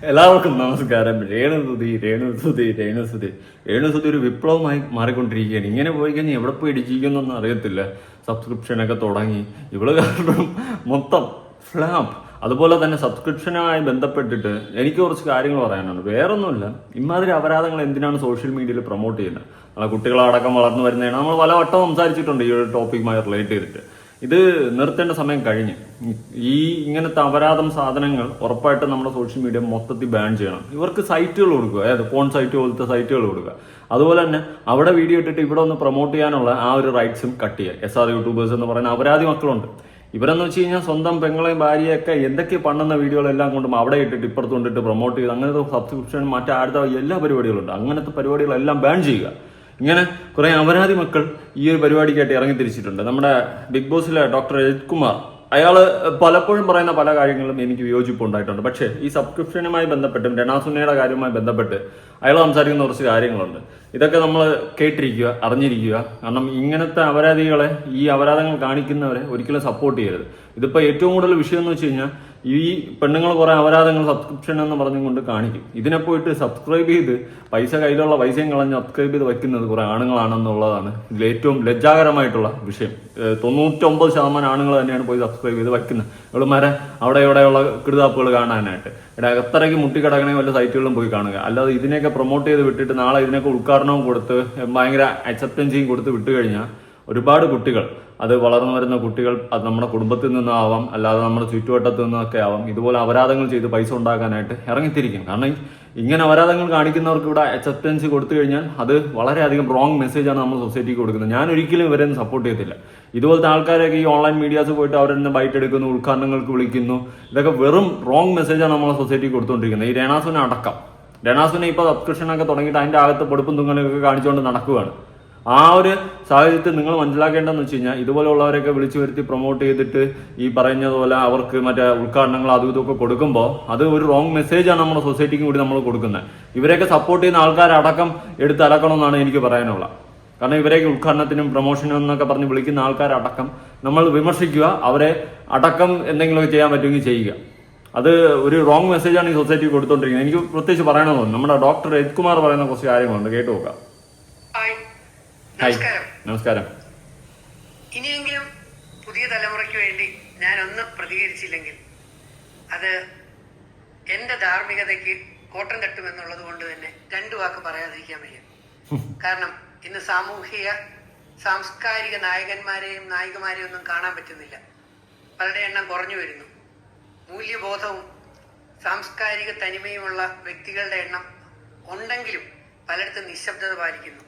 എല്ലാവർക്കും നമസ്കാരം. രേണുസുതി ഒരു വിപ്ലവമായി മാറിക്കൊണ്ടിരിക്കുകയാണ്. ഇങ്ങനെ പോയി കഴിഞ്ഞാൽ എവിടെ പോയി ഇടിച്ചിരിക്കുന്നൊന്നും അറിയത്തില്ല. സബ്സ്ക്രിപ്ഷനൊക്കെ തുടങ്ങി ഇവള് കാരണം മൊത്തം ഫ്ലാപ്പ്. അതുപോലെ തന്നെ സബ്സ്ക്രിപ്ഷനുമായി ബന്ധപ്പെട്ടിട്ട് എനിക്ക് കുറച്ച് കാര്യങ്ങൾ പറയാനുണ്ട്. വേറൊന്നുമില്ല, ഇമാതിരി അപരാധങ്ങൾ എന്തിനാണ് സോഷ്യൽ മീഡിയയിൽ പ്രൊമോട്ട് ചെയ്യുന്നത്? നമ്മളെ കുട്ടികളടക്കം വളർന്നു വരുന്നതാണ്. നമ്മൾ പല വട്ടം സംസാരിച്ചിട്ടുണ്ട് ഈ ഒരു ടോപ്പിക്കുമായി റിലേറ്റ് ചെയ്തിട്ട്. ഇത് നിർത്തേണ്ട സമയം കഴിഞ്ഞ്. ഈ ഇങ്ങനത്തെ അപരാധം സാധനങ്ങൾ ഉറപ്പായിട്ട് നമ്മുടെ സോഷ്യൽ മീഡിയ മൊത്തത്തിൽ ബാൻ ചെയ്യണം. ഇവർക്ക് സൈറ്റുകൾ കൊടുക്കുക, അതായത് ഫോൺ സൈറ്റ് പോലത്തെ സൈറ്റുകൾ കൊടുക്കുക. അതുപോലെ തന്നെ അവിടെ വീഡിയോ ഇട്ടിട്ട് ഇവിടെ ഒന്ന് പ്രൊമോട്ട് ചെയ്യാനുള്ള ആ ഒരു റൈറ്റ്സും കട്ട് ചെയ്യുക. SR യൂട്യൂബേഴ്സ് എന്ന് പറയുന്ന അപരാധി മക്കളുണ്ട്. ഇവരെന്ന് വെച്ച് കഴിഞ്ഞാൽ സ്വന്തം പെങ്ങളെയും ഭാര്യയൊക്കെ എന്തൊക്കെ പണ്ടുന്ന വീഡിയോകളെല്ലാം കൊണ്ടും അവിടെ ഇട്ടിട്ട് ഇപ്പുറത്ത് കൊണ്ടിട്ട് പ്രൊമോട്ട് ചെയ്ത് അങ്ങനത്തെ സബ്സ്ക്രിപ്ഷൻ മറ്റേ അടുത്ത എല്ലാ പരിപാടികളുണ്ട്. അങ്ങനത്തെ പരിപാടികളെല്ലാം ബാൻ ചെയ്യുക. ഇങ്ങനെ കുറെ അപരാധി മക്കൾ ഈ ഒരു പരിപാടിക്കായിട്ട് ഇറങ്ങി തിരിച്ചിട്ടുണ്ട്. നമ്മുടെ ബിഗ് ബോസിലെ ഡോക്ടർ രജിത് കുമാർ, അയാള് പലപ്പോഴും പറയുന്ന പല കാര്യങ്ങളും എനിക്ക് വിയോജിപ്പുണ്ടായിട്ടുണ്ട്. പക്ഷേ ഈ സബ്സ്ക്രിപ്ഷനുമായി ബന്ധപ്പെട്ടും രണാസുനയുടെ കാര്യവുമായി ബന്ധപ്പെട്ട് അയാൾ സംസാരിക്കുന്ന കുറച്ച് കാര്യങ്ങളുണ്ട്. ഇതൊക്കെ നമ്മൾ കേട്ടിരിക്കുക, അറിഞ്ഞിരിക്കുക. കാരണം ഇങ്ങനത്തെ അപരാധികളെ, ഈ അപരാധങ്ങൾ കാണിക്കുന്നവരെ ഒരിക്കലും സപ്പോർട്ട് ചെയ്യരുത്. ഇതിപ്പോ ഏറ്റവും കൂടുതൽ വിഷയം എന്ന് വെച്ച് കഴിഞ്ഞാൽ ഈ പെണ്ണുങ്ങൾ കുറെ അപരാധങ്ങൾ സബ്സ്ക്രിപ്ഷൻ എന്ന് പറഞ്ഞുകൊണ്ട് കാണിക്കും. ഇതിനെ പോയിട്ട് സബ്സ്ക്രൈബ് ചെയ്ത് കയ്യിലുള്ള പൈസയും കളഞ്ഞ് സബ്സ്ക്രൈബ് ചെയ്ത് വെക്കുന്നത് കുറെ ആണുങ്ങളാണെന്നുള്ളതാണ് ഇതിൽ ഏറ്റവും ലജ്ജാകരമായിട്ടുള്ള വിഷയം. 99% ആണുങ്ങൾ തന്നെയാണ് പോയി സബ്സ്ക്രൈബ് ചെയ്ത് വെക്കുന്നത്. ഇവളുമാരെ അവിടെ ഇവിടെയുള്ള കിടുതാപ്പുകൾ കാണാനായിട്ട്. അത്രയ്ക്ക് മുട്ടിക്കിടക്കണേ വല്ല സൈറ്റുകളിലും പോയി കാണുക. അല്ലാതെ ഇതിനെയൊക്കെ പ്രൊമോട്ട് ചെയ്ത് വിട്ടിട്ട് നാളെ ഇതിനൊക്കെ ഉദ്ഘാടനവും കൊടുത്ത് ഭയങ്കര അക്സെപ്റ്റൻസിയും കൊടുത്ത് വിട്ടുകഴിഞ്ഞാൽ ഒരുപാട് കുട്ടികൾ, അത് വളർന്നു വരുന്ന കുട്ടികൾ, അത് നമ്മുടെ കുടുംബത്തിൽ നിന്നാവാം, അല്ലാതെ നമ്മുടെ ചുറ്റുവട്ടത്തിൽ നിന്നൊക്കെ ആവാം, ഇതുപോലെ അപരാധങ്ങൾ ചെയ്ത് പൈസ ഉണ്ടാക്കാനായിട്ട് ഇറങ്ങിത്തിരിക്കും. കാരണം ഇങ്ങനെ അപരാധങ്ങൾ കാണിക്കുന്നവർക്ക് ഇവിടെ അക്സെപ്റ്റൻസ് കൊടുത്തു കഴിഞ്ഞാൽ അത് വളരെയധികം റോങ് മെസ്സേജാണ് നമ്മൾ സൊസൈറ്റിക്ക് കൊടുക്കുന്നത്. ഞാൻ ഒരിക്കലും ഇവരെയൊന്നും സപ്പോർട്ട് ചെയ്യത്തില്ല. ഇതുപോലത്തെ ആൾക്കാരൊക്കെ ഈ ഓൺലൈൻ മീഡിയാസ് പോയിട്ട് അവരെന്നെ ബൈറ്റ് എടുക്കുന്നു, ഉദ്ഘാടനങ്ങൾക്ക് വിളിക്കുന്നു. ഇതൊക്കെ വെറും റോങ് മെസ്സേജാണ് നമ്മളെ സൊസൈറ്റിക്ക് കൊടുത്തുകൊണ്ടിരിക്കുന്നത്. ഈ രണാസുനെ ഇപ്പോൾ സബ്സ്ക്രിപ്ഷനൊക്കെ തുടങ്ങിയിട്ട് അതിന്റെ അകത്ത് പൊടുപ്പും തുങ്ങലൊക്കെ കാണിച്ചുകൊണ്ട് നടക്കുകയാണ്. ആ ഒരു സാഹചര്യത്തിൽ നിങ്ങൾ മനസ്സിലാക്കേണ്ടതെന്ന് വെച്ച് കഴിഞ്ഞാൽ ഇതുപോലെയുള്ളവരൊക്കെ വിളിച്ചു വരുത്തി പ്രൊമോട്ട് ചെയ്തിട്ട് ഈ പറഞ്ഞതുപോലെ അവർക്ക് മറ്റേ ഉദ്ഘാടനങ്ങൾ അതും ഇതൊക്കെ കൊടുക്കുമ്പോൾ അത് ഒരു റോങ് മെസ്സേജാണ് നമ്മുടെ സൊസൈറ്റിക്കും കൂടി നമ്മൾ കൊടുക്കുന്നത്. ഇവരെയൊക്കെ സപ്പോർട്ട് ചെയ്യുന്ന ആൾക്കാരടക്കം എടുത്ത് അലക്കണമെന്നാണ് എനിക്ക് പറയാനുള്ളത്. കാരണം ഇവരെയൊക്കെ ഉദ്ഘാടനത്തിനും പ്രൊമോഷനും എന്നൊക്കെ പറഞ്ഞ് വിളിക്കുന്ന ആൾക്കാരടക്കം നമ്മൾ വിമർശിക്കുക, അവരെ അടക്കം എന്തെങ്കിലുമൊക്കെ ചെയ്യാൻ പറ്റുമെങ്കിൽ ചെയ്യുക. അത് ഒരു റോങ് മെസ്സേജാണ് ഈ സൊസൈറ്റി കൊടുത്തോണ്ടിരിക്കുന്നത്. എനിക്ക് പ്രത്യേകിച്ച് പറയണമെന്ന് തോന്നുന്നു. നമ്മുടെ ഡോക്ടർ രജിത് കുമാർ പറയുന്ന കുറച്ച് കാര്യങ്ങളുണ്ട്, കേട്ടു നോക്കാം. നമസ്കാരം. ഇനിയെങ്കിലും പുതിയ തലമുറയ്ക്ക് വേണ്ടി ഞാൻ ഒന്ന് പ്രതികരിച്ചില്ലെങ്കിൽ അത് എന്റെ ധാർമ്മികതയ്ക്ക് കോട്ടം തട്ടുമെന്നുള്ളത് കൊണ്ട് തന്നെ രണ്ടു വാക്ക് പറയാതിരിക്കാൻ വയ്യ. കാരണം ഇന്ന് സാംസ്കാരിക നായകന്മാരെയും നായികമാരെയും ഒന്നും കാണാൻ പറ്റുന്നില്ല. പലരുടെ എണ്ണം കുറഞ്ഞു വരുന്നു. മൂല്യബോധവും സാംസ്കാരിക തനിമയുമുള്ള വ്യക്തികളുടെ എണ്ണം ഉണ്ടെങ്കിലും പലയിടത്തും നിശബ്ദത പാലിക്കുന്നു.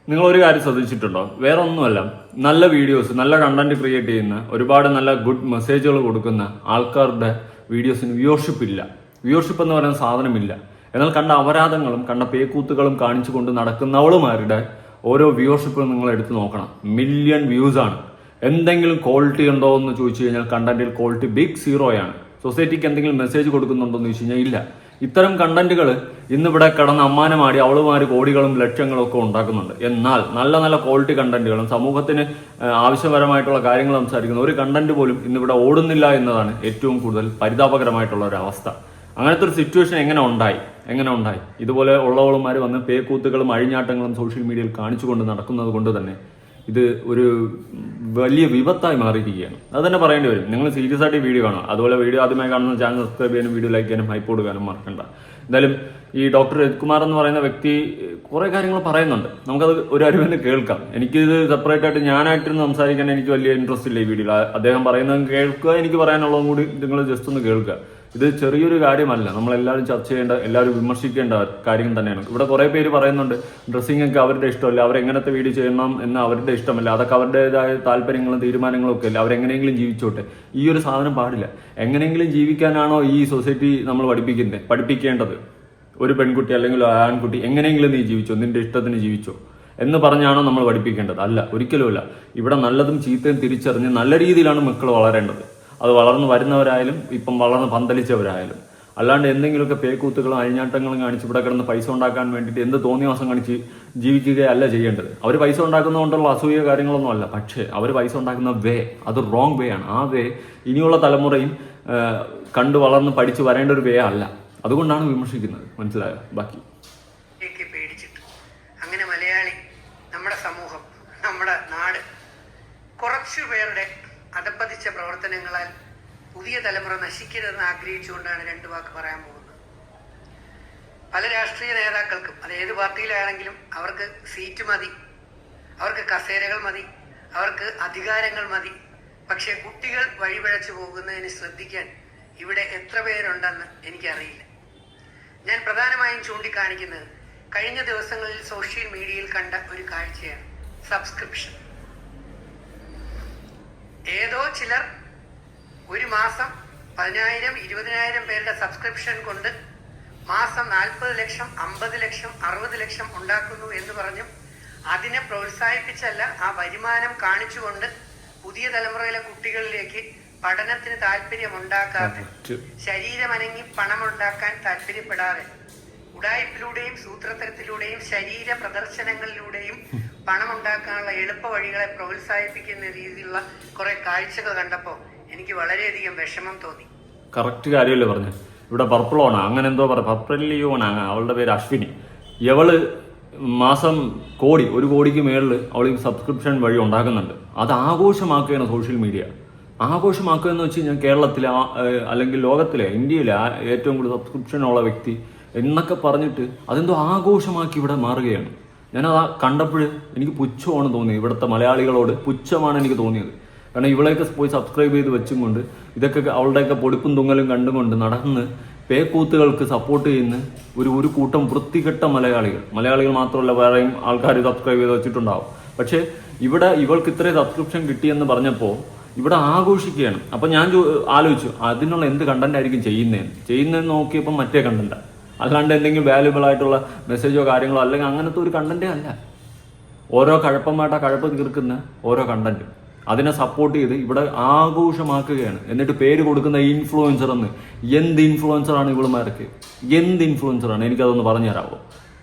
നിങ്ങൾ ഒരു കാര്യം ശ്രദ്ധിച്ചിട്ടുണ്ടോ? വേറെ ഒന്നുമല്ല, നല്ല വീഡിയോസ്, നല്ല കണ്ടന്റ് ക്രിയേറ്റ് ചെയ്യുന്ന, ഒരുപാട് നല്ല ഗുഡ് മെസ്സേജുകൾ കൊടുക്കുന്ന ആൾക്കാരുടെ വീഡിയോസിന് വ്യൂവർഷിപ്പ് ഇല്ല. വ്യൂവർഷിപ്പ് എന്ന് പറയുന്ന സാധനമില്ല. എന്നാൽ കണ്ട അപരാധങ്ങളും കണ്ട പേക്കൂത്തുകളും കാണിച്ചുകൊണ്ട് നടക്കുന്നവളുമാരുടെ ഓരോ വ്യൂവർഷിപ്പും നിങ്ങൾ എടുത്ത് നോക്കണം. മില്യൺ വ്യൂസ് ആണ്. എന്തെങ്കിലും ക്വാളിറ്റി ഉണ്ടോ എന്ന് ചോദിച്ചു കഴിഞ്ഞാൽ കണ്ടന്റിൽ ക്വാളിറ്റി ബിഗ് സീറോയാണ്. സൊസൈറ്റിക്ക് എന്തെങ്കിലും മെസ്സേജ് കൊടുക്കുന്നുണ്ടോ എന്ന് ചോദിച്ചു കഴിഞ്ഞാൽ ഇല്ല. ഇത്തരം കണ്ടന്റുകൾ ഇന്നിവിടെ കിടന്ന് അമ്മാനമാടി അവളുമാര് കോടികളും ലക്ഷങ്ങളും ഒക്കെ ഉണ്ടാക്കുന്നുണ്ട്. എന്നാൽ നല്ല നല്ല ക്വാളിറ്റി കണ്ടന്റുകളും സമൂഹത്തിന് ആവശ്യപരമായിട്ടുള്ള കാര്യങ്ങൾ സംസാരിക്കുന്ന ഒരു കണ്ടന്റ് പോലും ഇന്നിവിടെ ഓടുന്നില്ല എന്നതാണ് ഏറ്റവും കൂടുതൽ പരിതാപകരമായിട്ടുള്ള ഒരു അവസ്ഥ. അങ്ങനത്തെ ഒരു സിറ്റുവേഷൻ എങ്ങനെ ഉണ്ടായി? ഇതുപോലെ ഉള്ളവളുമാർ വന്ന് പേക്കൂത്തുകളും അഴിഞ്ഞാട്ടങ്ങളും സോഷ്യൽ മീഡിയയിൽ കാണിച്ചുകൊണ്ട് നടക്കുന്നത് കൊണ്ട് തന്നെ ഇത് ഒരു വലിയ വിപത്തായി മാറിയിരിക്കുകയാണ്. അത് തന്നെ പറയേണ്ടി വരും. നിങ്ങൾ സീരിയസ് ആയിട്ട് വീഡിയോ കാണാം. അതുപോലെ വീഡിയോ ആദ്യമായി കാണുന്ന ചാനൽ സബ്സ്ക്രൈബ് ചെയ്യാനും വീഡിയോ ലൈക്ക് ചെയ്യാനും ഹൈപ്പ് കൊടുക്കാനും മറക്കണ്ട. എന്തായാലും ഈ ഡോക്ടർ രജിത് കുമാർ എന്ന് പറയുന്ന വ്യക്തി കുറെ കാര്യങ്ങൾ പറയുന്നുണ്ട്. നമുക്കത് ഒരു അറിവിന് കേൾക്കാം. എനിക്കിത് സെപ്പറേറ്റ് ആയിട്ട് ഞാനായിട്ടിരുന്ന് സംസാരിക്കാൻ എനിക്ക് വലിയ ഇൻട്രസ്റ്റ് ഇല്ല ഈ വീഡിയോയിൽ. അദ്ദേഹം പറയുന്നത് കേൾക്കുക, എനിക്ക് പറയാനുള്ളതും കൂടി നിങ്ങൾ ജസ്റ്റ് ഒന്ന് കേൾക്കുക. ഇത് ചെറിയൊരു കാര്യമല്ല. നമ്മളെല്ലാവരും ചർച്ച ചെയ്യേണ്ട, എല്ലാവരും വിമർശിക്കേണ്ട കാര്യം തന്നെയാണ്. ഇവിടെ കുറെ പേര് പറയുന്നുണ്ട് ഡ്രസ്സിംഗ് ഒക്കെ അവരുടെ ഇഷ്ടമല്ല, അവരെങ്ങനത്തെ വീഡിയോ ചെയ്യണം എന്ന് അവരുടെ ഇഷ്ടമല്ല, അതൊക്കെ അവരുടേതായ താല്പര്യങ്ങളും തീരുമാനങ്ങളും ഒക്കെ അല്ല, അവരെങ്ങനെയെങ്കിലും ജീവിച്ചോട്ടെ. ഈ ഒരു സാധനം പാടില്ല. എങ്ങനെയെങ്കിലും ജീവിക്കാനാണോ ഈ സൊസൈറ്റി നമ്മൾ പഠിപ്പിക്കേണ്ടത്? ഒരു പെൺകുട്ടി അല്ലെങ്കിൽ ആൺകുട്ടി എങ്ങനെയെങ്കിലും നീ ജീവിച്ചോ, നിന്റെ ഇഷ്ടത്തിന് ജീവിച്ചോ എന്ന് പറഞ്ഞാണോ നമ്മൾ പഠിപ്പിക്കേണ്ടത്? അല്ല, ഒരിക്കലുമല്ല. ഇവിടെ നല്ലതും ചീത്തയും തിരിച്ചറിഞ്ഞ് നല്ല രീതിയിലാണ് മക്കൾ വളരേണ്ടത്. അത് വളർന്നു വരുന്നവരായാലും ഇപ്പം വളർന്ന് പന്തലിച്ചവരായാലും. അല്ലാണ്ട് എന്തെങ്കിലുമൊക്കെ പേക്കൂത്തുകളും അഴിഞ്ഞാട്ടങ്ങളും കാണിച്ച് ഇവിടെ കിടന്ന് പൈസ ഉണ്ടാക്കാൻ വേണ്ടിയിട്ട് എന്ത് തോന്നിവാസം കാണിച്ച് ജീവിക്കുകയല്ല ചെയ്യേണ്ടത്. അവർ പൈസ ഉണ്ടാക്കുന്നതുകൊണ്ടുള്ള അസൂയ കാര്യങ്ങളൊന്നും അല്ല. പക്ഷേ അവർ പൈസ ഉണ്ടാക്കുന്ന അത് റോങ് വേ ആണ്. ആ വേ ഇനിയുള്ള തലമുറയും കണ്ടു വളർന്ന് പഠിച്ച് വരേണ്ട ഒരു വേ അല്ല. അതുകൊണ്ടാണ് വിമർശിക്കുന്നത്. മനസ്സിലായോ? ബാക്കി പേടിച്ചിട്ട് അങ്ങനെ മലയാളി, നമ്മുടെ സമൂഹം, നമ്മുടെ നാട് കുറച്ചു പേരുടെ അധപ്പതിച്ച പ്രവർത്തനങ്ങളാൽ പുതിയ തലമുറ നശിക്കരുതെന്ന് ആഗ്രഹിച്ചുകൊണ്ടാണ് 2 വാക്ക് പറയാൻ പോകുന്നത്. പല രാഷ്ട്രീയ നേതാക്കൾക്കും, അത് ഏത് പാർട്ടിയിലാണെങ്കിലും, അവർക്ക് സീറ്റ് മതി, അവർക്ക് കസേരകൾ മതി, അവർക്ക് അധികാരങ്ങൾ മതി. പക്ഷെ കുട്ടികൾ വഴിപിഴച്ചു പോകുന്നതിന് ശ്രദ്ധിക്കാൻ ഇവിടെ എത്ര പേരുണ്ടെന്ന് എനിക്കറിയില്ല. ഞാൻ പ്രധാനമായും ചൂണ്ടിക്കാണിക്കുന്നത് കഴിഞ്ഞ ദിവസങ്ങളിൽ സോഷ്യൽ മീഡിയയിൽ കണ്ട ഒരു കാഴ്ചയാണ്. സബ്സ്ക്രിപ്ഷൻ. ഏതോ ചിലർ ഒരു മാസം 10,000, 20,000 പേരുടെ സബ്സ്ക്രിപ്ഷൻ കൊണ്ട് മാസം 40 ലക്ഷം, 50 ലക്ഷം, 60 ലക്ഷം ഉണ്ടാക്കുന്നു എന്ന് പറഞ്ഞും അതിനെ പ്രോത്സാഹിപ്പിച്ചല്ല, ആ വരുമാനം കാണിച്ചുകൊണ്ട് പുതിയ തലമുറയിലെ കുട്ടികളിലേക്ക് പഠനത്തിന് താല്പര്യമുണ്ടാക്കാതെ, ശരീരമനങ്ങി പണമുണ്ടാക്കാൻ താല്പര്യപ്പെടാതെ, ഉടായ്പിലൂടെയും സൂത്രത്തരത്തിലൂടെയും ശരീര പ്രദർശനങ്ങളിലൂടെയും പണമുണ്ടാക്കാനുള്ള എളുപ്പ വഴികളെ പ്രോത്സാഹിപ്പിക്കുന്ന രീതിയിലുള്ള കുറെ കാഴ്ചകൾ കണ്ടപ്പോൾ എനിക്ക് വളരെയധികം വിഷമം തോന്നി. കറക്റ്റ് കാര്യമല്ലേ പറഞ്ഞു. ഇവിടെ പർപ്പിളോണ അങ്ങനെ എന്തോ പറയാം, പർപ്പിളിയോണ, അവളുടെ പേര് അശ്വിനി. ഇവള് മാസം കോടി, 1 കോടിക്ക് മേളിൽ അവൾ ഈ സബ്സ്ക്രിപ്ഷൻ വഴി ഉണ്ടാക്കുന്നുണ്ട്. അത് ആഘോഷമാക്കുകയാണ് സോഷ്യൽ മീഡിയ. ആഘോഷമാക്കുക എന്ന് വെച്ച് കഴിഞ്ഞാൽ കേരളത്തിലെ അല്ലെങ്കിൽ ലോകത്തിലെ, ഇന്ത്യയിലെ ഏറ്റവും കൂടുതൽ സബ്സ്ക്രിപ്ഷനുള്ള വ്യക്തി എന്നൊക്കെ പറഞ്ഞിട്ട് അതെന്തോ ആഘോഷമാക്കി ഇവിടെ മാറുകയാണ്. ഞാനത് കണ്ടപ്പോൾ എനിക്ക് പുച്ഛമാണ് തോന്നിയത്. ഇവിടുത്തെ മലയാളികളോട് പുച്ഛമാണ് എനിക്ക് തോന്നിയത്. കാരണം ഇവളെയൊക്കെ പോയി സബ്സ്ക്രൈബ് ചെയ്ത് വെച്ചും കൊണ്ട് ഇതൊക്കെ അവളുടെയൊക്കെ പൊടിപ്പും തുങ്ങലും കണ്ടുകൊണ്ട് നടന്ന് പേക്കൂത്തുകൾക്ക് സപ്പോർട്ട് ചെയ്യുന്ന ഒരു കൂട്ടം വൃത്തികെട്ട മലയാളികൾ മാത്രമല്ല, വേറെയും ആൾക്കാർ സബ്സ്ക്രൈബ് ചെയ്ത് വെച്ചിട്ടുണ്ടാവും. പക്ഷേ ഇവിടെ ഇവൾക്ക് ഇത്രയും സബ്സ്ക്രിപ്ഷൻ കിട്ടിയെന്ന് പറഞ്ഞപ്പോൾ ഇവിടെ ആഘോഷിക്കുകയാണ്. അപ്പം ഞാൻ ആലോചിച്ചു, അതിനുള്ള എന്ത് കണ്ടന്റ് ആയിരിക്കും ചെയ്യുന്നതെന്ന് നോക്കിയപ്പോൾ മറ്റേ കണ്ടന്റ്, അല്ലാണ്ട് എന്തെങ്കിലും വാല്യുബിൾ ആയിട്ടുള്ള മെസ്സേജോ കാര്യങ്ങളോ അല്ലെങ്കിൽ അങ്ങനത്തെ ഒരു കണ്ടന്റേ അല്ല. ഓരോ കഴപ്പമായിട്ട് കഴപ്പ് തീർക്കുന്ന ഓരോ കണ്ടന്റ്, അതിനെ സപ്പോർട്ട് ചെയ്ത് ഇവിടെ ആഘോഷമാക്കുകയാണ്. എന്നിട്ട് പേര് കൊടുക്കുന്ന ഇൻഫ്ലുവൻസർ എന്ന്. എന്ത് ഇൻഫ്ലുവൻസറാണ് ഇവളുമാർക്ക്? എന്ത് ഇൻഫ്ലുവൻസറാണ്? എനിക്കതൊന്ന് പറഞ്ഞു തരാമോ?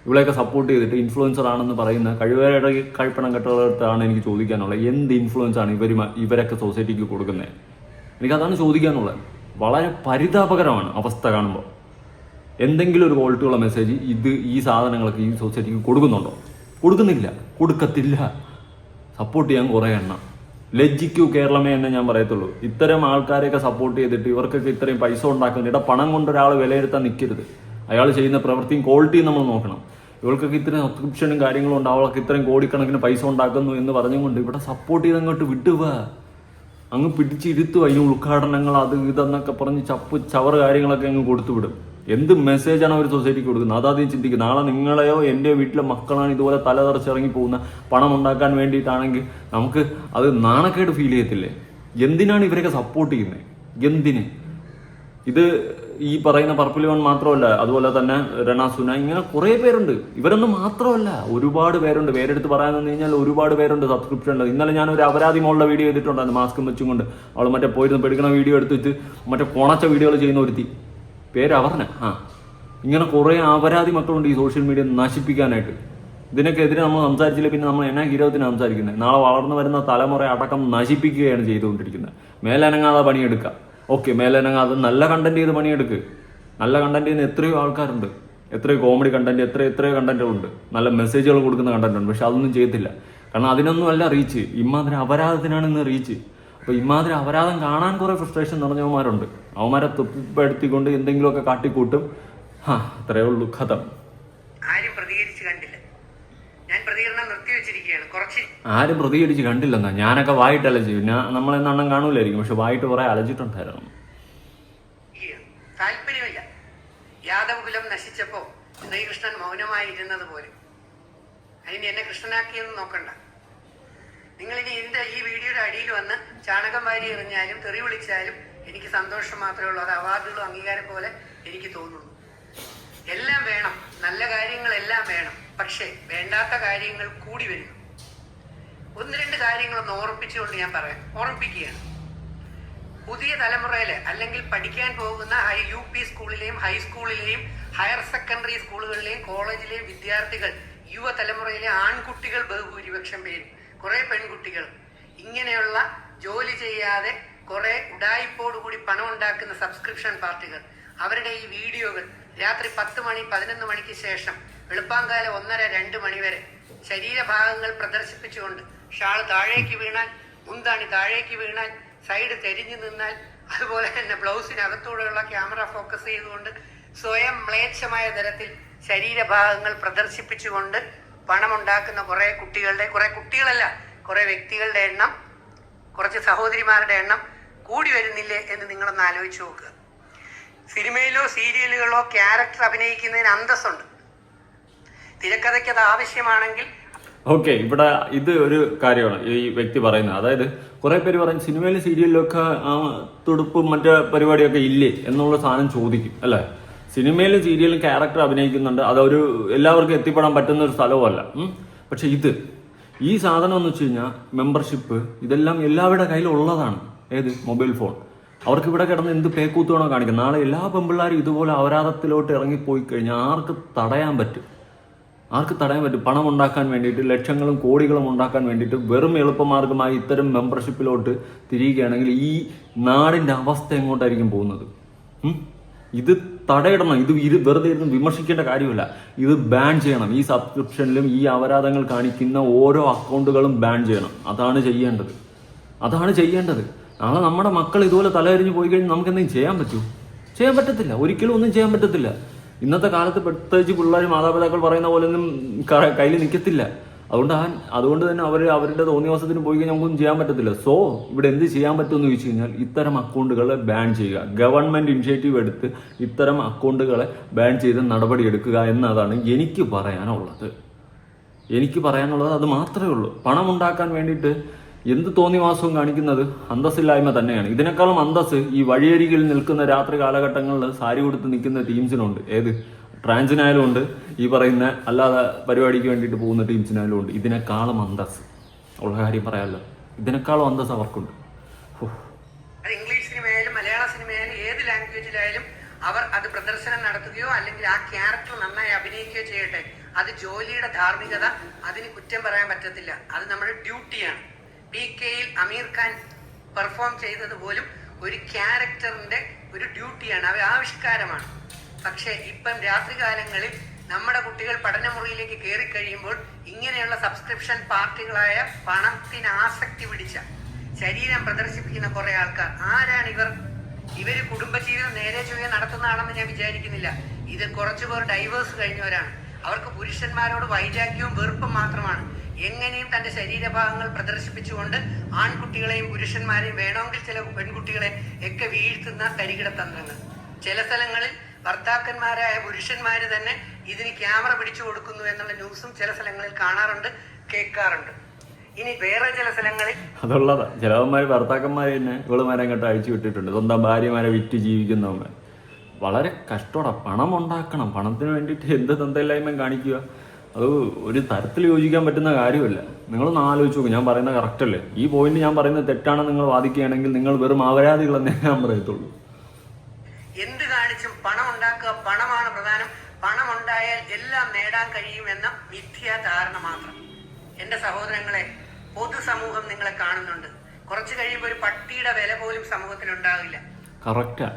ഇവളെയൊക്കെ സപ്പോർട്ട് ചെയ്തിട്ട് ഇൻഫ്ലുവൻസർ ആണെന്ന് പറയുന്ന കഴിവേറെ കഴിപ്പണം കെട്ടുള്ളതാണ് എനിക്ക് ചോദിക്കാനുള്ളത്. എന്ത് ഇൻഫ്ലുവൻസ് ആണ് ഇവരൊക്കെ സൊസൈറ്റിക്ക് കൊടുക്കുന്നത്? എനിക്കതാണ് ചോദിക്കാനുള്ളത്. വളരെ പരിതാപകരമാണ് അവസ്ഥ കാണുമ്പോൾ. എന്തെങ്കിലും ഒരു ക്വാളിറ്റിയുള്ള മെസ്സേജ് ഈ സാധനങ്ങളൊക്കെ ഈ സൊസൈറ്റിക്ക് കൊടുക്കുന്നുണ്ടോ? കൊടുക്കുന്നില്ല, കൊടുക്കത്തില്ല. സപ്പോർട്ട് ചെയ്യാൻ കുറേ എണ്ണം. ലജ്ജിക്കൂ കേരളമേ എന്ന് ഞാൻ പറയത്തുള്ളൂ. ഇത്തരം ആൾക്കാരെയൊക്കെ സപ്പോർട്ട് ചെയ്തിട്ട് ഇവർക്കൊക്കെ ഇത്രയും പൈസ ഉണ്ടാക്കുന്നത്, ഇവിടെ പണം കൊണ്ട് ഒരാൾ വിലയിരുത്താൻ നിൽക്കരുത്. അയാൾ ചെയ്യുന്ന പ്രവൃത്തിയും ക്വാളിറ്റിയും നമ്മൾ നോക്കണം. ഇവൾക്കൊക്കെ ഇത്രയും സബ്സ്ക്രിപ്ഷനും കാര്യങ്ങളും ഉണ്ട്, അവൾക്ക് ഇത്രയും കോടിക്കണക്കിന് പൈസ ഉണ്ടാക്കുന്നു എന്ന് പറഞ്ഞുകൊണ്ട് ഇവിടെ സപ്പോർട്ട് ചെയ്ത് അങ്ങോട്ട് വിട്ടുക, അങ്ങ് പിടിച്ചിരുത്തുക. അതിന് ഉദ്ഘാടനങ്ങൾ അത് ഇതെന്നൊക്കെ പറഞ്ഞ് ചവറ് കാര്യങ്ങളൊക്കെ അങ്ങ് കൊടുത്തു വിടും. എന്ത് മെസ്സേജാണ് അവർ സൊസൈറ്റിക്ക് കൊടുക്കുന്നത്? അതാദ്യം ചിന്തിക്കും. നാളെ നിങ്ങളെയോ എൻ്റെ വീട്ടിലെ മക്കളാണ് ഇതുപോലെ തലതെറിച്ചിറങ്ങി പോകുന്ന പണം ഉണ്ടാക്കാൻ വേണ്ടിയിട്ടാണെങ്കിൽ നമുക്ക് അത് നാണക്കേട് ഫീൽ ചെയ്യത്തില്ലേ? എന്തിനാണ് ഇവരൊക്കെ സപ്പോർട്ട് ചെയ്യുന്നത്? എന്തിന്? ഇത് ഈ പറയുന്ന പർപ്പിളിവൺ മാത്രമല്ല, അതുപോലെ തന്നെ രണാസുന, ഇങ്ങനെ കുറേ പേരുണ്ട്. ഇവരൊന്നും മാത്രമല്ല, ഒരുപാട് പേരുണ്ട്. പേരെടുത്ത് പറയാൻ നിന്ന് കഴിഞ്ഞാൽ ഒരുപാട് പേരുണ്ട് സബ്സ്ക്രിപ്ഷൻ ഉണ്ട്. ഇന്നലെ ഞാനൊരു അപരാധി മോളുടെ വീഡിയോ ചെയ്തിട്ടുണ്ടായിരുന്നു, മാസ്കും വെച്ചും കൊണ്ട്. അവൾ മറ്റേ പോയിരുന്ന് പെടുക്കുന്ന വീഡിയോ എടുത്തിട്ട് മറ്റേ കൊണച്ച വീഡിയോകൾ ചെയ്യുന്ന ഒരുത്തി, പേര് അവർന. ഇങ്ങനെ കുറേ അപരാധി മക്കളുണ്ട് ഈ സോഷ്യൽ മീഡിയ നശിപ്പിക്കാനായിട്ട്. ഇതിനൊക്കെതിരെ നമ്മൾ സംസാരിച്ചില്ല, പിന്നെ നമ്മൾ എന്നാ ഹീരോത്തിന് സംസാരിക്കുന്നത്? നാളെ വളർന്നു വരുന്ന തലമുറ അടക്കം നശിപ്പിക്കുകയാണ് ചെയ്തുകൊണ്ടിരിക്കുന്നത്. മേലനങ്ങാതെ പണിയെടുക്കുക. ഓക്കെ, മേലനങ്ങാതെ നല്ല കണ്ടന്റ് ചെയ്ത് പണിയെടുക്കുക. നല്ല കണ്ടന്റ് ചെയ്യുന്ന എത്രയോ ആൾക്കാരുണ്ട്, എത്രയോ കോമഡി കണ്ടന്റ്, എത്രയോ കണ്ടന്റുകളുണ്ട്, നല്ല മെസ്സേജുകൾ കൊടുക്കുന്ന കണ്ടന്റ് ഉണ്ട്. പക്ഷെ അതൊന്നും ചെയ്യത്തില്ല. കാരണം അതിനൊന്നും അല്ല റീച്ച്, ഇമാതിരി അപരാധത്തിനാണ് ഇന്ന് റീച്ച്. അപ്പോൾ ഇമാതിരി അപരാധം കാണാൻ കുറേ ഫ്രസ്ട്രേഷൻ നിറഞ്ഞവന്മാരുണ്ട്. അവന്മാരെ തൊപ്പിപ്പെടുത്തിക്കൊണ്ട് എന്തെങ്കിലുമൊക്കെ കാട്ടിക്കൂട്ടും. അത്രയേ ഉള്ളൂ കഥ. ആരും പ്രതികരിച്ച് കണ്ടില്ല. ഞാൻ പ്രതികരണം നിർത്തിവെച്ചിരിക്കുകയാണ്. ആരും പ്രതികരിച്ച് കണ്ടില്ലെന്നാ. ഞാനൊക്കെ വായിട്ട് അലച്ചു. പിന്നെ നമ്മളെന്നെണ്ണം കാണൂലായിരിക്കും, പക്ഷെ വായിട്ട് കുറെ അലച്ചിട്ടുണ്ടായിരുന്നു. താല്പര്യമില്ല. യാദവകുലം നശിച്ചപ്പോ ശ്രീകൃഷ്ണൻ മൗനമായി ഇരുന്നത് പോലെ. അതിന് എന്നെ കൃഷ്ണനാക്കിയെന്ന് നോക്കണ്ട. നിങ്ങളിനി ഈ വീഡിയോയുടെ അടിയിൽ വന്ന് ചാണകം വാരി എറിഞ്ഞാലും തെറി വിളിച്ചാലും എനിക്ക് സന്തോഷം മാത്രമേ ഉള്ളൂ. അത് അവാർഡുകളും അംഗീകാരം പോലെ എനിക്ക് തോന്നുന്നു. എല്ലാം വേണം, നല്ല കാര്യങ്ങളെല്ലാം വേണം. പക്ഷെ വേണ്ടാത്ത കാര്യങ്ങൾ കൂടി വരുന്നു. 1-2 കാര്യങ്ങളൊന്ന് ഓർപ്പിച്ചുകൊണ്ട് ഞാൻ ഓർമ്മിപ്പിക്കുകയാണ്. പുതിയ തലമുറയിലെ അല്ലെങ്കിൽ പഠിക്കാൻ പോകുന്ന UP സ്കൂളിലെയും ഹൈസ്കൂളിലെയും ഹയർ സെക്കൻഡറി സ്കൂളുകളിലെയും കോളേജിലെയും വിദ്യാർത്ഥികൾ, യുവതലമുറയിലെ ആൺകുട്ടികൾ ബഹുഭൂരിപക്ഷം പേരും, കുറെ പെൺകുട്ടികൾ ഇങ്ങനെയുള്ള ജോലി ചെയ്യാതെ കുറെ ഉഡായിപ്പോടുകൂടി പണം ഉണ്ടാക്കുന്ന സബ്സ്ക്രിപ്ഷൻ പാർട്ടികൾ അവരുടെ ഈ വീഡിയോകൾ രാത്രി 10 മണി 11 മണിക്ക് ശേഷം വെളുപ്പാങ്കാലം 1:30-2 മണി വരെ ശരീരഭാഗങ്ങൾ പ്രദർശിപ്പിച്ചുകൊണ്ട് ഷാൾ താഴേക്ക് വീണാൽ, മുന്താണി താഴേക്ക് വീണാൽ, സൈഡ് തെരിഞ്ഞു നിന്നാൽ, അതുപോലെ തന്നെ ബ്ലൗസിനകത്തൂടെയുള്ള ക്യാമറ ഫോക്കസ് ചെയ്തുകൊണ്ട് സ്വയം മ്ലേച്ഛമായ തരത്തിൽ ശരീരഭാഗങ്ങൾ പ്രദർശിപ്പിച്ചുകൊണ്ട് പണമുണ്ടാക്കുന്ന കുറെ കുട്ടികളല്ല, കുറെ വ്യക്തികളുടെ എണ്ണം, കുറച്ച് സഹോദരിമാരുടെ എണ്ണം കൂടി വരുന്നില്ലേ എന്ന് നിങ്ങളൊന്ന് ആലോചിച്ച് നോക്കുക. സിനിമയിലോ സീരിയലുകളോ ക്യാരക്ടർ അഭിനയിക്കുന്നതിന് അന്തസ്സുണ്ട്. തിരക്കഥയ്ക്ക് അത് ആവശ്യമാണെങ്കിൽ ഓക്കെ, ഇവിടെ ഇത് ഒരു കാര്യമാണ് ഈ വ്യക്തി പറയുന്നത്. അതായത് കുറെ പേര് പറയും സിനിമയിലും സീരിയലിലും ഒക്കെ തുടുപ്പും മറ്റേ പരിപാടിയൊക്കെ ഇല്ലേ എന്നുള്ള സാധനം ചോദിക്കും അല്ലേ. സിനിമയിലും സീരിയലും ക്യാരക്ടർ അഭിനയിക്കുന്നുണ്ട്, അതൊരു എല്ലാവർക്കും എത്തിപ്പെടാൻ പറ്റുന്ന ഒരു സ്ഥലവുമല്ല. പക്ഷെ ഈ സാധനം എന്ന് വെച്ച് കഴിഞ്ഞാൽ മെമ്പർഷിപ്പ് ഇതെല്ലാം എല്ലാവരുടെ കയ്യിലുള്ളതാണ്. ഏത് മൊബൈൽ ഫോൺ, അവർക്ക് ഇവിടെ കിടന്ന് എന്ത് പേക്കൂത്തുവാണോ കാണിക്കുന്നത്. നാളെ എല്ലാ പെമ്പിള്ളാരും ഇതുപോലെ അപരാധത്തിലോട്ട് ഇറങ്ങിപ്പോയി കഴിഞ്ഞാൽ ആർക്ക് തടയാൻ പറ്റും? പണം ഉണ്ടാക്കാൻ വേണ്ടിയിട്ട്, ലക്ഷങ്ങളും കോടികളും ഉണ്ടാക്കാൻ വേണ്ടിയിട്ട് വെറും എളുപ്പമാർഗമായി ഇത്തരം മെമ്പർഷിപ്പിലോട്ട് തിരിയുകയാണെങ്കിൽ ഈ നാടിൻ്റെ അവസ്ഥ എങ്ങോട്ടായിരിക്കും പോകുന്നത്? ഇത് തടയിടണം. ഇത് വെറുതെ ഇരുന്ന് വിമർശിക്കേണ്ട കാര്യമല്ല, ഇത് ബാൻ ചെയ്യണം. ഈ സബ്സ്ക്രിപ്ഷനിലും ഈ അപരാധങ്ങൾ കാണിക്കുന്ന ഓരോ അക്കൗണ്ടുകളും ബാൻ ചെയ്യണം. അതാണ് ചെയ്യേണ്ടത്. നാളെ നമ്മുടെ മക്കൾ ഇതുപോലെ തലകരിഞ്ഞ് പോയി കഴിഞ്ഞാൽ നമുക്ക് എന്തെങ്കിലും ചെയ്യാൻ പറ്റത്തില്ല. ഒരിക്കലും ഒന്നും ചെയ്യാൻ പറ്റത്തില്ല. ഇന്നത്തെ കാലത്ത് പ്രത്യേകിച്ച് പിള്ളേർ മാതാപിതാക്കൾ പറയുന്ന പോലെ ഒന്നും കയ്യിൽ നിൽക്കത്തില്ല. അതുകൊണ്ട് തന്നെ അവരുടെ തോന്നിവാസത്തിന് പോയി കഴിഞ്ഞാൽ നമുക്കൊന്നും ചെയ്യാൻ പറ്റത്തില്ല. സോ ഇവിടെ എന്ത് ചെയ്യാൻ പറ്റുമെന്ന് ചോദിച്ചു കഴിഞ്ഞാൽ ഇത്തരം അക്കൗണ്ടുകളെ ബാൻ ചെയ്യുക. ഗവൺമെന്റ് ഇനിഷ്യേറ്റീവ് എടുത്ത് ഇത്തരം അക്കൗണ്ടുകളെ ബാൻ ചെയ്ത് നടപടി എടുക്കുക എന്നതാണ് എനിക്ക് പറയാനുള്ളത്. അത് മാത്രമേ ഉള്ളൂ. പണം ഉണ്ടാക്കാൻ വേണ്ടിയിട്ട് എന്ത് തോന്നിവാസവും കാണിക്കുന്നത് അന്തസ്സില്ലായ്മ തന്നെയാണ്. ഇതിനേക്കാളും അന്തസ് ഈ വഴിയരികിൽ നിൽക്കുന്ന രാത്രി കാലഘട്ടങ്ങളിൽ സാരി കൊടുത്ത് നിൽക്കുന്ന ടീംസിനുണ്ട്. ഏത് ട്രാൻസിനായാലും ഉണ്ട്, ഈ പറയുന്ന അല്ലാതെ പരിപാടിക്ക് വേണ്ടിയിട്ട് പോകുന്ന ടീംസിനായാലും ഉണ്ട്. ഇതിനേക്കാളും അന്തസ് ഉള്ള കാര്യം പറയാമല്ലോ, ഇതിനേക്കാളും അന്തസ് അവർക്കുണ്ട്. അത് ഇംഗ്ലീഷ് സിനിമയായാലും മലയാള സിനിമയായാലും ഏത് ലാംഗ്വേജിലായാലും അവർ അത് പ്രദർശനം നടത്തുകയോ അല്ലെങ്കിൽ ആ ക്യാരക്ടർ നന്നായി അഭിനയിക്കുകയോ ചെയ്യട്ടെ. അത് ജോലിയുടെ ധാർമ്മികത, അതിന് കുറ്റം പറയാൻ പറ്റത്തില്ല. അത് നമ്മുടെ ഡ്യൂട്ടിയാണ്. PKയിൽ അമീർ ഖാൻ പെർഫോം ചെയ്തത് പോലും ഒരു ക്യാരക്ടറിന്റെ ഒരു ഡ്യൂട്ടിയാണ്, ആവിഷ്കാരമാണ്. പക്ഷെ ഇപ്പം രാത്രികാലങ്ങളിൽ നമ്മുടെ കുട്ടികൾ പഠനമുറിയിലേക്ക് കയറി കഴിയുമ്പോൾ ഇങ്ങനെയുള്ള സബ്സ്ക്രിപ്ഷൻ പാർട്ടികളായ പണത്തിന് ആസക്തി പിടിച്ച ശരീരം പ്രദർശിപ്പിക്കുന്ന കുറെ ആൾക്കാർ. ആരാണ് ഇവര് കുടുംബജീവിതം നേരെ ചൊവ്വേ നടത്തുന്നതാണെന്ന് ഞാൻ വിചാരിക്കുന്നില്ല. ഇത് കുറച്ചുപേർ ഡൈവേഴ്സ് കഴിഞ്ഞവരാണ്. അവർക്ക് പുരുഷന്മാരോട് വൈരാഗ്യവും വെറുപ്പും മാത്രമാണ്. എങ്ങനെയും തന്റെ ശരീരഭാഗങ്ങൾ പ്രദർശിപ്പിച്ചുകൊണ്ട് ആൺകുട്ടികളെയും പുരുഷന്മാരെയും വേണമെങ്കിൽ ചില പെൺകുട്ടികളെ ഒക്കെ വീഴ്ത്തുന്ന തരികിട തന്ത്രങ്ങൾ. ചില സ്ഥലങ്ങളിൽ ഭർത്താക്കന്മാരായ പുരുഷന്മാര് തന്നെ ഇതിന് ക്യാമറ പിടിച്ചു കൊടുക്കുന്നു എന്നുള്ള ന്യൂസും ചില സ്ഥലങ്ങളിൽ കാണാറുണ്ട്, കേൾക്കാറുണ്ട്. ഇനി വേറെ ചില സ്ഥലങ്ങളിൽ അതുള്ളതാ, ചിലവന്മാര് ഭർത്താക്കന്മാരെ തന്നെ ഇവളുമാരെ അങ്ങോട്ട് അഴിച്ചു വിട്ടിട്ടുണ്ട്. സ്വന്തം ഭാര്യമാരെ വിറ്റ് ജീവിക്കുന്നവന്മാർ. വളരെ കഷ്ടമാണ്. പണം ഉണ്ടാക്കണം, പണത്തിന് വേണ്ടിയിട്ട് എന്ത് തന്തയില്ലായ്മ കാണിക്കുക. അത് ഒരു തരത്തിൽ യോജിക്കാൻ പറ്റുന്ന കാര്യമല്ല. നിങ്ങളൊന്ന് ആലോചിച്ച് നോക്കും, ഞാൻ പറയുന്നത് കറക്റ്റ് അല്ലേ? ഈ പോയിന്റ് ഞാൻ പറയുന്നത് തെറ്റാണെന്ന് നിങ്ങൾ വാദിക്കുകയാണെങ്കിൽ നിങ്ങൾ വെറും അപരാധികളെന്നേ ഞാൻ പറയത്തുള്ളൂ. എന്ത് കാണിച്ചും പണം ഉണ്ടാക്കുക, പണമാണ് പ്രധാനം, പണം ഉണ്ടായാൽ എല്ലാം നേടാൻ കഴിയുമെന്ന മിഥ്യാ ധാരണ മാത്രം. എന്റെ സഹോദരങ്ങളെ, പൊതുസമൂഹം നിങ്ങളെ കാണുന്നുണ്ട്. കുറച്ച് കഴിയുമ്പോൾ ഒരു പട്ടിയുടെ വില പോലും സമൂഹത്തിന് ഉണ്ടാവില്ല. കറക്റ്റാ.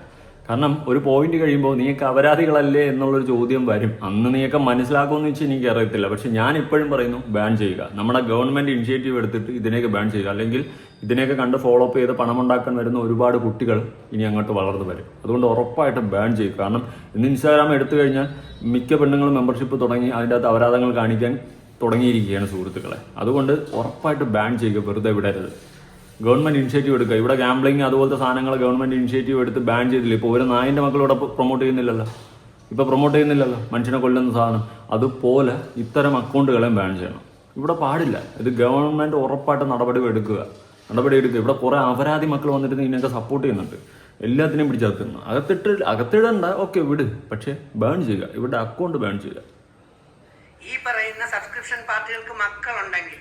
കാരണം ഒരു പോയിന്റ് കഴിയുമ്പോൾ നീയൊക്കെ അപരാധികളല്ലേ എന്നുള്ളൊരു ചോദ്യം വരും. അന്ന് നീയൊക്കെ മനസ്സിലാക്കുമെന്ന് വെച്ചാൽ എനിക്ക് അറിയത്തില്ല. പക്ഷെ ഞാൻ ഇപ്പോഴും പറയുന്നു, ബാൻ ചെയ്യുക. നമ്മുടെ ഗവൺമെന്റ് ഇനിഷ്യേറ്റീവ് എടുത്തിട്ട് ഇതിനെയൊക്കെ ബാൻ ചെയ്യുക. അല്ലെങ്കിൽ ഇതിനെയൊക്കെ കണ്ട് ഫോളോ അപ്പ് ചെയ്ത് പണമുണ്ടാക്കാൻ വരുന്ന ഒരുപാട് കുട്ടികൾ ഇനി അങ്ങോട്ട് വളർന്നു വരും. അതുകൊണ്ട് ഉറപ്പായിട്ടും ബാൻ ചെയ്യുക. കാരണം ഇന്ന് ഇൻസ്റ്റാഗ്രാം എടുത്തു കഴിഞ്ഞാൽ മിക്ക പെണ്ണുങ്ങളും മെമ്പർഷിപ്പ് തുടങ്ങി അതിൻ്റെ അകത്ത് അപരാധങ്ങൾ കാണിക്കാൻ തുടങ്ങിയിരിക്കുകയാണ് സുഹൃത്തുക്കളെ. അതുകൊണ്ട് ഉറപ്പായിട്ട് ബാൻ ചെയ്യുക, വെറുതെ വിടരുത്. ഗവൺമെന്റ് ഇനിഷ്യേറ്റീവ് എടുക്കുക. ഇവിടെ ഗാംബ്ലിങ് അതുപോലത്തെ സാധനങ്ങൾ ഗവൺമെന്റ് ഇനിഷ്യേറ്റീവ് എടുത്ത് ബാൻ ചെയ്തില്ല. ഇപ്പോൾ ഒരു നായിൻ്റെ മക്കൾ ഇവിടെ പ്രൊമോട്ട് ചെയ്യുന്നില്ലല്ലോ, മനുഷ്യനെ കൊല്ലുന്ന സാധനം. അതുപോലെ ഇത്തരം അക്കൗണ്ടുകളെയും ബാൻ ചെയ്യണം. ഇവിടെ പാടില്ല. ഇത് ഗവൺമെന്റ് ഉറപ്പായിട്ട് നടപടി എടുക്കുക. ഇവിടെ കുറെ അപരാധി മക്കൾ വന്നിട്ട് ഇതിനൊക്കെ സപ്പോർട്ട് ചെയ്യുന്നുണ്ട്. എല്ലാത്തിനെയും പിടിച്ചകത്തുന്നു. അകത്തിടണ്ട, ഓക്കെ വിട്, പക്ഷെ ബാൻ ചെയ്യുക. ഇവിടെ അക്കൗണ്ട് ബാൻ ചെയ്യുക. ഈ പറയുന്ന സബ്സ്ക്രിപ്ഷൻ പാർട്ടികൾക്ക് മക്കളുണ്ടെങ്കിൽ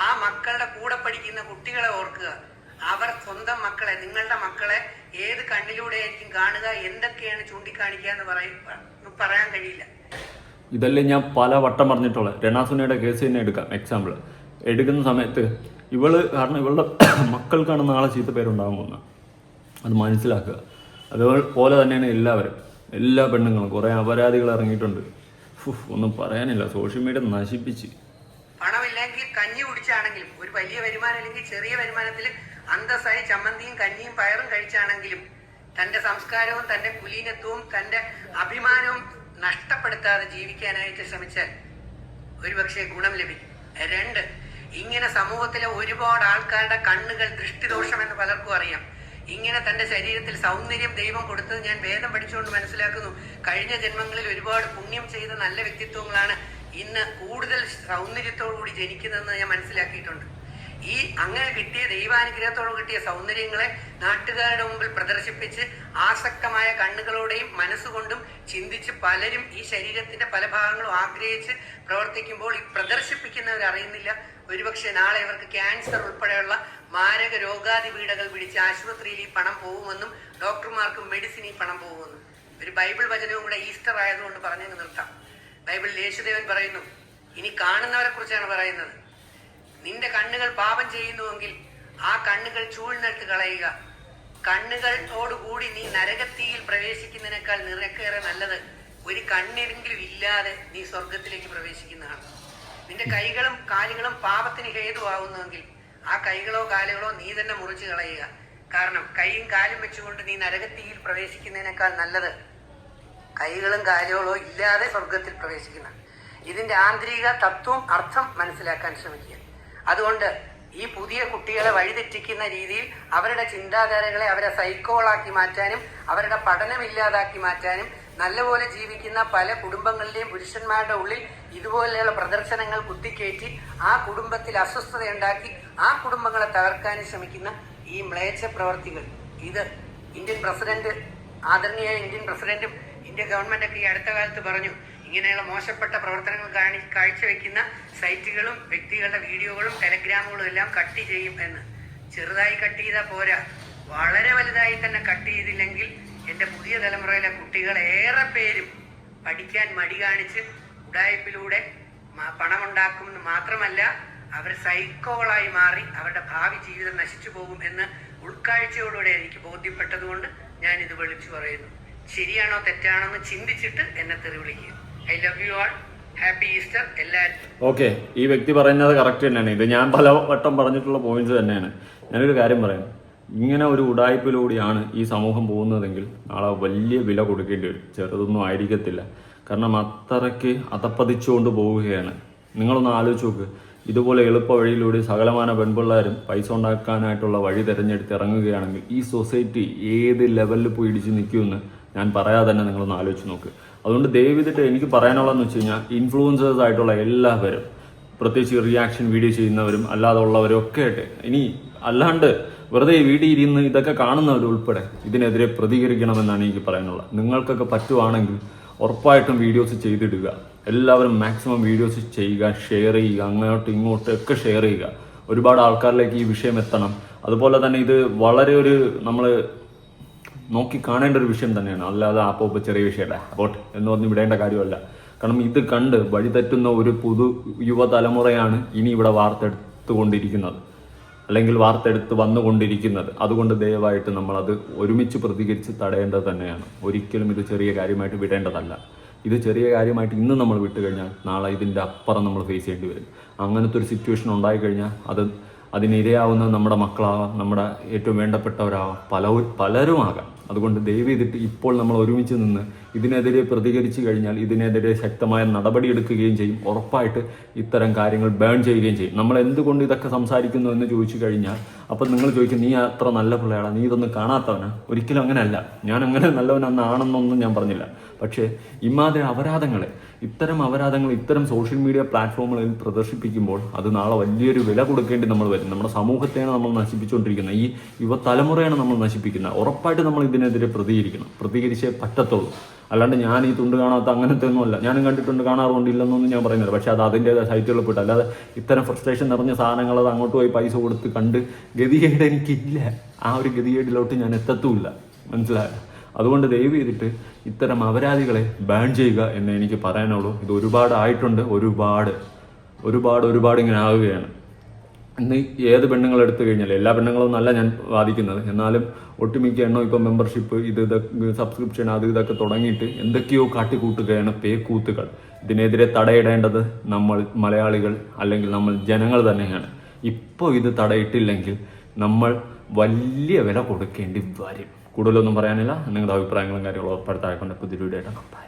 ആ മക്കളുടെ കൂടെ പഠിക്കുന്ന കുട്ടികളെ ഓർക്കുക. അവർ സ്വന്തം മക്കളെ, നിങ്ങളുടെ മക്കളെ ഏത് കണ്ണിലൂടെ ആയിരിക്കും കാണുക, എന്തൊക്കെയാണ് ചൂണ്ടിക്കാണിക്കുക എന്ന് പറയാൻ കഴിയില്ല. ഇതല്ലേ ഞാൻ പല വട്ടം പറഞ്ഞിട്ടുള്ളത്. രണാസുനയുടെ കേസ് തന്നെ എടുക്കാം. എക്സാമ്പിൾ എടുക്കുന്ന സമയത്ത് കാരണം ഇവളുടെ മക്കൾക്കാണ് നാളെ ചീത്ത പേരുണ്ടാകാൻ പോകുന്നത്. അത് മനസ്സിലാക്കുക. അതുപോലെ തന്നെയാണ് എല്ലാ പെണ്ണുങ്ങളും കുറേ അപരാധികൾ ഇറങ്ങിയിട്ടുണ്ട്. ഒന്നും പറയാനില്ല, സോഷ്യൽ മീഡിയ നശിപ്പിച്ച്. പണമില്ലെങ്കിൽ കഞ്ഞി കുടിച്ചാണെങ്കിലും, ഒരു വലിയ വരുമാനം അല്ലെങ്കിൽ ചെറിയ വരുമാനത്തിൽ അന്തസ്സായി ചമ്മന്തിയും കഞ്ഞിയും പയറും കഴിച്ചാണെങ്കിലും തന്റെ സംസ്കാരവും തന്റെ കുലീനത്വവും തന്റെ അഭിമാനവും നഷ്ടപ്പെടുത്താതെ ജീവിക്കാനായിട്ട് ശ്രമിച്ചാൽ ഒരുപക്ഷെ ഗുണം ലഭിക്കും. 2, ഇങ്ങനെ സമൂഹത്തിലെ ഒരുപാട് ആൾക്കാരുടെ കണ്ണുകൾ ദൃഷ്ടിദോഷം എന്ന് പലർക്കും അറിയാം. ഇങ്ങനെ തന്റെ ശരീരത്തിൽ സൗന്ദര്യം ദൈവം കൊടുത്തത് ഞാൻ വേദം പഠിച്ചുകൊണ്ട് മനസ്സിലാക്കുന്നു. കഴിഞ്ഞ ജന്മങ്ങളിൽ ഒരുപാട് പുണ്യം ചെയ്ത നല്ല വ്യക്തിത്വങ്ങളാണ് ഇന്ന് കൂടുതൽ സൗന്ദര്യത്തോടുകൂടി ജനിക്കുന്നതെന്ന് ഞാൻ മനസ്സിലാക്കിയിട്ടുണ്ട്. ഈ അങ്ങനെ കിട്ടിയ ദൈവാനുഗ്രഹത്തോട് കിട്ടിയ സൗന്ദര്യങ്ങളെ നാട്ടുകാരുടെ മുമ്പിൽ പ്രദർശിപ്പിച്ച് ആസക്തമായ കണ്ണുകളോടെയും മനസ്സുകൊണ്ടും ചിന്തിച്ച് പലരും ഈ ശരീരത്തിന്റെ പല ഭാഗങ്ങളും ആഗ്രഹിച്ച് പ്രവർത്തിക്കുമ്പോൾ ഈ പ്രദർശിപ്പിക്കുന്നവർ അറിയുന്നില്ല ഒരുപക്ഷെ നാളെ ഇവർക്ക് ക്യാൻസർ ഉൾപ്പെടെയുള്ള മാരക രോഗാതി പീഡകൾ പിടിച്ച് ആശുപത്രിയിൽ ഈ പണം പോകുമെന്നും ഡോക്ടർമാർക്ക് മെഡിസിൻ ഈ പണം പോകുമെന്നും ഒരു ബൈബിൾ വചനവും കൂടെ ഈസ്റ്റർ ആയതുകൊണ്ട് പറഞ്ഞങ്ങ് നിർത്താം. ബൈബിളിൽ യേശുദേവൻ പറയുന്നു, ഇനി കാണുന്നവരെ കുറിച്ചാണ് പറയുന്നത്, നിന്റെ കണ്ണുകൾ പാപം ചെയ്യുന്നുവെങ്കിൽ ആ കണ്ണുകൾ ചൂഴ്ന്നെടുത്ത് കളയുക. കണ്ണുകളോടുകൂടി നീ നരകത്തിയിൽ പ്രവേശിക്കുന്നതിനേക്കാൾ നിറക്കേറെ നല്ലത് ഒരു കണ്ണെങ്കിലും ഇല്ലാതെ നീ സ്വർഗത്തിലേക്ക് പ്രവേശിക്കുന്നതാണ്. നിന്റെ കൈകളും കാലുകളും പാപത്തിന് ഹേതുവാകുന്നുവെങ്കിൽ ആ കൈകളോ കാലുകളോ നീ തന്നെ മുറിച്ച് കളയുക. കാരണം കൈയും കാലും വെച്ചുകൊണ്ട് നീ നരകത്തിയിൽ പ്രവേശിക്കുന്നതിനേക്കാൾ നല്ലത് കൈകളും കാലുകളോ ഇല്ലാതെ സ്വർഗത്തിൽ പ്രവേശിക്കുന്ന. ഇതിന്റെ ആന്തരിക തത്വം അർത്ഥം മനസ്സിലാക്കാൻ ശ്രമിക്കുക. അതുകൊണ്ട് ഈ പുതിയ കുട്ടികളെ വഴിതെറ്റിക്കുന്ന രീതിയിൽ അവരുടെ ചിന്താധാരകളെ അവരെ സൈക്കോളാക്കി മാറ്റാനും അവരുടെ പഠനം ഇല്ലാതാക്കി മാറ്റാനും നല്ലപോലെ ജീവിക്കുന്ന പല കുടുംബങ്ങളിലെയും പുരുഷന്മാരുടെ ഉള്ളിൽ ഇതുപോലെയുള്ള പ്രദർശനങ്ങൾ കുത്തിക്കയറ്റി ആ കുടുംബത്തിൽ അസ്വസ്ഥതയുണ്ടാക്കി ആ കുടുംബങ്ങളെ തകർക്കാനും ശ്രമിക്കുന്ന ഈ മ്ലേച്ഛ പ്രവർത്തികൾ, ഇത് ഇന്ത്യൻ പ്രസിഡന്റ്, ആദരണീയ ഇന്ത്യൻ പ്രസിഡന്റും ഇന്ത്യ ഗവൺമെന്റൊക്കെ ഈ അടുത്ത കാലത്ത് പറഞ്ഞു, ഇങ്ങനെയുള്ള മോശപ്പെട്ട പ്രവർത്തനങ്ങൾ കാഴ്ചവെക്കുന്ന സൈറ്റുകളും വ്യക്തികളുടെ വീഡിയോകളും ടെലഗ്രാമുകളും എല്ലാം കട്ട് ചെയ്യും എന്ന്. ചെറുതായി കട്ട് ചെയ്താൽ പോരാ, വളരെ വലുതായി തന്നെ കട്ട് ചെയ്തില്ലെങ്കിൽ എൻ്റെ പുതിയ തലമുറയിലെ കുട്ടികൾ ഏറെ പേരും പഠിക്കാൻ മടി കാണിച്ച് ഉഡായിപ്പിലൂടെ പണമുണ്ടാക്കുമെന്ന് മാത്രമല്ല അവർ സൈക്കോകളായി മാറി അവരുടെ ഭാവി ജീവിതം നശിച്ചു പോകും എന്ന് ഉൾക്കാഴ്ചയോടുകൂടെ എനിക്ക് ബോധ്യപ്പെട്ടതുകൊണ്ട് ഞാൻ ഇത് വിളിച്ചു പറയുന്നു. ശരിയാണോ തെറ്റാണോ എന്ന് ചിന്തിച്ചിട്ട് എന്നെ തെറി വിളിക്കുക. I love you all. Happy Easter എല്ലാവരും. ഓക്കെ, ഈ വ്യക്തി പറയുന്നത് കറക്റ്റ് തന്നെയാണ്. ഇത് ഞാൻ പല വട്ടം പറഞ്ഞിട്ടുള്ള പോയിന്റ്സ് തന്നെയാണ്. ഞാനൊരു കാര്യം പറയാം, ഇങ്ങനെ ഒരു ഉഡായിപ്പിലൂടെയാണ് ഈ സമൂഹം പോകുന്നതെങ്കിൽ നാളെ വലിയ വില കൊടുക്കേണ്ടി വരും. ചെറുതൊന്നും ആയിരിക്കത്തില്ല. കാരണം അത്രയ്ക്ക് അതപ്പതിച്ചുകൊണ്ട് പോവുകയാണ്. നിങ്ങളൊന്ന് ആലോചിച്ച് നോക്ക്, ഇതുപോലെ എളുപ്പ വഴിയിലൂടെ സകലമാന പെൺപിള്ളേരും പൈസ ഉണ്ടാക്കാനായിട്ടുള്ള വഴി തിരഞ്ഞെടുത്ത് ഇറങ്ങുകയാണെങ്കിൽ ഈ സൊസൈറ്റി ഏത് ലെവലിൽ പോയി ഇടിച്ച് നിൽക്കുമെന്ന് ഞാൻ പറയാതെ തന്നെ നിങ്ങളൊന്ന് ആലോചിച്ച് നോക്ക്. അതുകൊണ്ട് ദയവിതിട്ട് എനിക്ക് പറയാനുള്ളതെന്ന് വെച്ച് കഴിഞ്ഞാൽ ഇൻഫ്ലുവൻസേഴ്സ് ആയിട്ടുള്ള എല്ലാവരും, പ്രത്യേകിച്ച് റിയാക്ഷൻ വീഡിയോ ചെയ്യുന്നവരും അല്ലാതെ ഉള്ളവരും ഒക്കെ ആയിട്ട്, ഇനി അല്ലാണ്ട് വെറുതെ വീഡിയോ ഇരുന്ന് ഇതൊക്കെ കാണുന്നവരുൾപ്പെടെ ഇതിനെതിരെ പ്രതികരിക്കണമെന്നാണ് എനിക്ക് പറയാനുള്ളത്. നിങ്ങൾക്കൊക്കെ പറ്റുവാണെങ്കിൽ ഉറപ്പായിട്ടും വീഡിയോസ് ചെയ്തിടുക. എല്ലാവരും മാക്സിമം വീഡിയോസ് ചെയ്യുക, ഷെയർ ചെയ്യുക, അങ്ങോട്ടും ഇങ്ങോട്ടും ഒക്കെ ഷെയർ ചെയ്യുക. ഒരുപാട് ആൾക്കാരിലേക്ക് ഈ വിഷയം എത്തണം. അതുപോലെ തന്നെ ഇത് വളരെ ഒരു നമ്മൾ നോക്കി കാണേണ്ട ഒരു വിഷയം തന്നെയാണ്. അല്ലാതെ അപ്പോൾ ചെറിയ വിഷയമല്ല അപ്പോട്ട് എന്ന് പറഞ്ഞ് വിടേണ്ട കാര്യമല്ല. കാരണം ഇത് കണ്ട് വഴിതെറ്റുന്ന ഒരു പുതു യുവതലമുറയാണ് ഇനി ഇവിടെ വാർത്തെടുത്തുകൊണ്ടിരിക്കുന്നത്, അല്ലെങ്കിൽ വാർത്തെടുത്ത് വന്നുകൊണ്ടിരിക്കുന്നത്. അതുകൊണ്ട് ദയവായിട്ട് നമ്മളത് ഒരുമിച്ച് പ്രതികരിച്ച് തടയേണ്ടത് തന്നെയാണ്. ഒരിക്കലും ഇത് ചെറിയ കാര്യമായിട്ട് വിടേണ്ടതല്ല. ഇത് ചെറിയ കാര്യമായിട്ട് ഇന്ന് നമ്മൾ വിട്ടുകഴിഞ്ഞാൽ നാളെ ഇതിൻ്റെ അപ്പുറം നമ്മൾ ഫേസ് ചെയ്യേണ്ടി വരും. അങ്ങനത്തെ ഒരു സിറ്റുവേഷൻ ഉണ്ടായിക്കഴിഞ്ഞാൽ അതിനിരയാവുന്ന നമ്മുടെ മക്കളാവാം, നമ്മുടെ ഏറ്റവും വേണ്ടപ്പെട്ടവരാവാം, പലരും ആകാം. അതുകൊണ്ട് ദയവ് ചെയ്തിട്ട് ഇപ്പോൾ നമ്മൾ ഒരുമിച്ച് നിന്ന് ഇതിനെതിരെ പ്രതികരിച്ചു കഴിഞ്ഞാൽ ഇതിനെതിരെ ശക്തമായ നടപടി എടുക്കുകയും ചെയ്യും. ഉറപ്പായിട്ട് ഇത്തരം കാര്യങ്ങൾ ബാൻ ചെയ്യുകയും ചെയ്യും. നമ്മൾ എന്തുകൊണ്ട് ഇതൊക്കെ സംസാരിക്കുന്നു എന്ന് ചോദിച്ചു കഴിഞ്ഞാൽ അപ്പം നിങ്ങൾ ചോദിക്കും, നീ അത്ര നല്ല പിള്ളേടാ, നീ ഇതൊന്നും കാണാത്തവനാ. ഒരിക്കലും അങ്ങനെയല്ല. ഞാൻ അങ്ങനെ നല്ലവനാണെന്നൊന്നും ഞാൻ പറഞ്ഞില്ല. പക്ഷേ ഇമാതിരി അപരാധങ്ങളെ, ഇത്തരം അപരാധങ്ങൾ ഇത്തരം സോഷ്യൽ മീഡിയ പ്ലാറ്റ്ഫോമുകളിൽ പ്രദർശിപ്പിക്കുമ്പോൾ അത് നാളെ വലിയൊരു വില കൊടുക്കേണ്ടി നമ്മൾ വരും. നമ്മുടെ സമൂഹത്തെയാണ് നമ്മൾ നശിപ്പിച്ചുകൊണ്ടിരിക്കുന്നത്. ഈ യുവതലമുറയാണ് നമ്മൾ നശിപ്പിക്കുന്നത്. ഉറപ്പായിട്ട് നമ്മൾ ഇതിനെതിരെ പ്രതികരിച്ചേ പറ്റത്തുള്ളൂ. അല്ലാണ്ട് ഞാൻ ഈ തുണ്ട് കാണാത്ത അങ്ങനത്തെ ഒന്നുമല്ല. ഞാനും കണ്ടിട്ടുണ്ട്, കാണാറുകൊണ്ടില്ലെന്നൊന്നും ഞാൻ പറയുന്നില്ല. പക്ഷെ അത് അതിൻ്റെതായ സൈറ്റുകളിൽ പോയിട്ട്, അല്ലാതെ ഇത്തരം ഫ്രസ്ട്രേഷൻ നിറഞ്ഞ സാധനങ്ങൾ അത് അങ്ങോട്ട് പോയി പൈസ കൊടുത്ത് കണ്ട് ഗതികേട് എനിക്കില്ല. ആ ഒരു ഗതികേടിലോട്ട് ഞാൻ എത്തത്തുമില്ല. മനസ്സിലായോ? അതുകൊണ്ട് ദയവ് ചെയ്തിട്ട് ഇത്തരം അപരാധികളെ ബാൻ ചെയ്യുക എന്ന് എനിക്ക് പറയാനുള്ളൂ. ഇത് ഒരുപാട് ആയിട്ടുണ്ട്, ഒരുപാട് ഇങ്ങനെ ആവുകയാണ്. ഇന്ന് ഏത് പെണ്ണുങ്ങൾ എടുത്തു കഴിഞ്ഞാൽ എല്ലാ പെണ്ണുങ്ങളൊന്നും അല്ല ഞാൻ വാദിക്കുന്നത്, എന്നാലും ഒട്ടുമിക്ക എണ്ണം ഇപ്പോൾ മെമ്പർഷിപ്പ് ഇതൊക്കെ സബ്സ്ക്രിപ്ഷൻ അത് ഇതൊക്കെ തുടങ്ങിയിട്ട് എന്തൊക്കെയോ കാട്ടിക്കൂട്ടുകയാണ് പേക്കൂത്തുകൾ. ഇതിനെതിരെ തടയിടേണ്ടത് നമ്മൾ മലയാളികൾ അല്ലെങ്കിൽ നമ്മൾ ജനങ്ങൾ തന്നെയാണ്. ഇപ്പോൾ ഇത് തടയിട്ടില്ലെങ്കിൽ നമ്മൾ വലിയ വില കൊടുക്കേണ്ടി വരും. കൂടുതലൊന്നും പറയാനില്ല. നിങ്ങളുടെ അഭിപ്രായങ്ങളും കാര്യങ്ങളും ഉറപ്പെടുത്തായിക്കൊണ്ട് പുതിയ വീഡിയോ ആയിട്ടാണ്.